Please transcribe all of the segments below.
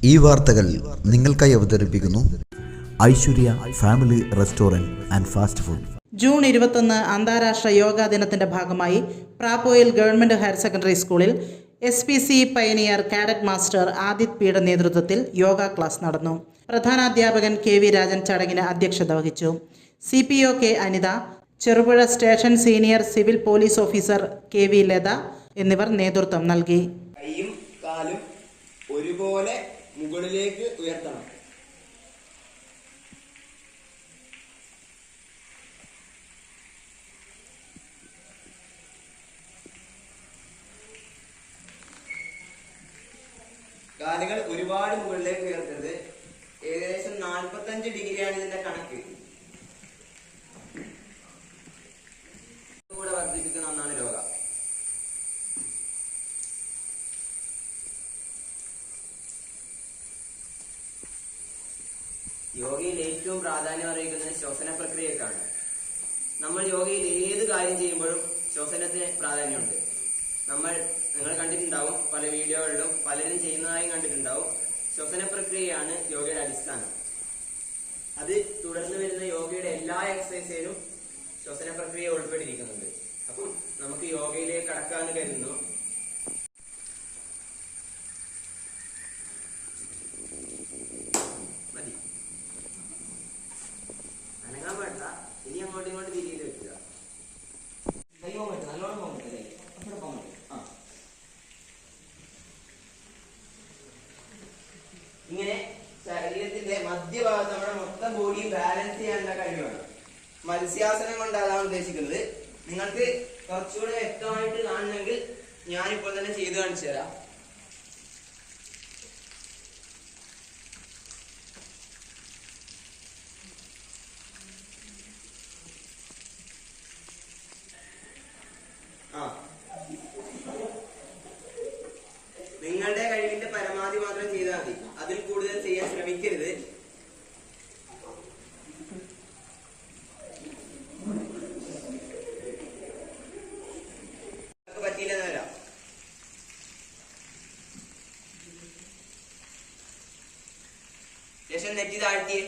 ഈ വാർത്തകൾ നിങ്ങൾക്കായി അവതരിപ്പിക്കുന്നു Aishwarya family restaurant and fast food. June 21 അന്താരാഷ്ട്ര യോഗാ ദിനത്തിന്റെ ഭാഗമായി പ്രാപ്പോയിൽ ഗവൺമെന്റ് ഹയർ സെക്കൻഡറി സ്കൂളിൽ SPC pioneer cadet master Adith പിയുടെ നേതൃത്വത്തിൽ യോഗ ക്ലാസ് നടന്നു. പ്രധാനാധ്യാപകൻ KV രാജൻ ചടങ്ങിന് അധ്യക്ഷത വഹിച്ചു. CPO K Anitha, Cherupuzha station senior civil police officer KV Latha എന്നിവർ നേതൃത്വം നൽകി. കൈയും കാലും ഒരുപോലെ മുകളിലേക്ക് ഉയർത്തണം. കാലുകൾ ഒരുപാട് മുകളിലേക്ക് ഉയർത്തരുത്. ഏകദേശം 45 ഡിഗ്രിയാണ് ഇതിന്റെ കണക്ക്. കൂടെ വർദ്ധിപ്പിക്കുന്ന ഒന്നാണ് യോഗ. യോഗയിൽ ഏറ്റവും പ്രാധാന്യം അറിയിക്കുന്നത് ശ്വസന പ്രക്രിയക്കാണ്. നമ്മൾ യോഗയിൽ ഏത് കാര്യം ചെയ്യുമ്പോഴും ശ്വസനത്തിന് പ്രാധാന്യമുണ്ട്. നിങ്ങൾ കണ്ടിട്ടുണ്ടാവും, പല വീഡിയോകളിലും പലരും ചെയ്യുന്നതായും കണ്ടിട്ടുണ്ടാവും. ശ്വസന പ്രക്രിയയാണ് യോഗയുടെ അടിസ്ഥാനം. അത് തുടർന്ന് വരുന്ന യോഗയുടെ എല്ലാ എക്സസൈസിലും ശ്വസന പ്രക്രിയ ഉൾപ്പെട്ടിരിക്കുന്നുണ്ട്. അപ്പം നമുക്ക് യോഗയിലേക്ക് കടക്കാമെന്ന് കരുതുന്നു. മതി, അനങ്ങാൻ പാടില്ല. ഇനി അങ്ങോട്ടും ഇങ്ങോട്ട് തിരിയിൽ വെക്കുക. നല്ലോണം പോകാൻ പറ്റില്ല. ഇങ്ങനെ ശരീരത്തിന്റെ മധ്യഭാഗത്ത് നമ്മുടെ മൊത്തം ബോഡി ബാലൻസ് ചെയ്യാനുള്ള കഴിവാണ്. മത്സ്യാസനം കൊണ്ട് അതാണ് ഉദ്ദേശിക്കുന്നത്. നിങ്ങൾക്ക് കുറച്ചുകൂടെ വ്യക്തമായിട്ട് കാണണമെങ്കിൽ ഞാനിപ്പോൾ തന്നെ ചെയ്ത് കാണിച്ചു തരാം. നിങ്ങളുടെ കഴിവിന്റെ പരമാവധി മാത്രം ചെയ്താൽ മതി. അതിൽ കൂടുതൽ ചെയ്യാൻ ശ്രമിക്കരുത്. പറ്റിയില്ലെന്ന് വരാം. ശേഷം നെറ്റി താഴ്ത്തിയേ.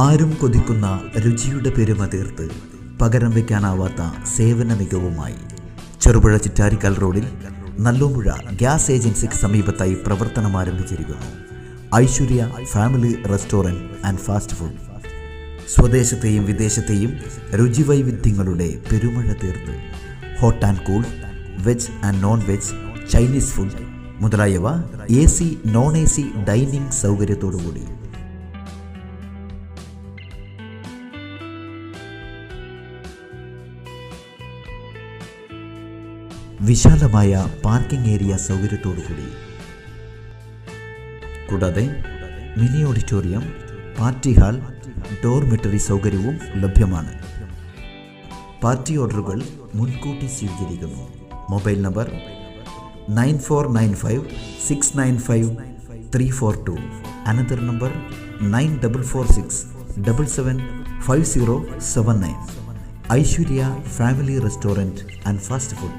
ആരും കൊതിക്കുന്ന രുചിയുടെ പെരുമ തീർത്ത് പകരം വയ്ക്കാനാവാത്ത സേവന മികവുമായി ചെറുപുഴ ചിറ്റാരിക്കൽ റോഡിൽ നല്ലോമ്പുഴ ഗ്യാസ് ഏജൻസിക്ക് സമീപത്തായി പ്രവർത്തനം ആരംഭിച്ചിരിക്കുന്നു Aishwarya family restaurant and fast food. സ്വദേശത്തെയും വിദേശത്തെയും രുചിവൈവിധ്യങ്ങളുടെ പെരുമഴ തീർത്ത് hot and cool, veg and non veg, Chinese food മുതലായവ AC നോൺ AC ഡൈനിങ് സൗകര്യത്തോടുകൂടി. വിശാലമായ പാർക്കിംഗ് ഏരിയ സൗകര്യത്തോടുകൂടി. കൂടാതെ mini auditorium, party hall, dormitory സൗകര്യവും ലഭ്യമാണ്. പാർട്ടി ഓർഡറുകൾ മുൻകൂട്ടി സ്വീകരിക്കുന്നു. Mobile number 9495695342. Another number 9446775079. Aishwarya family restaurant and fast food.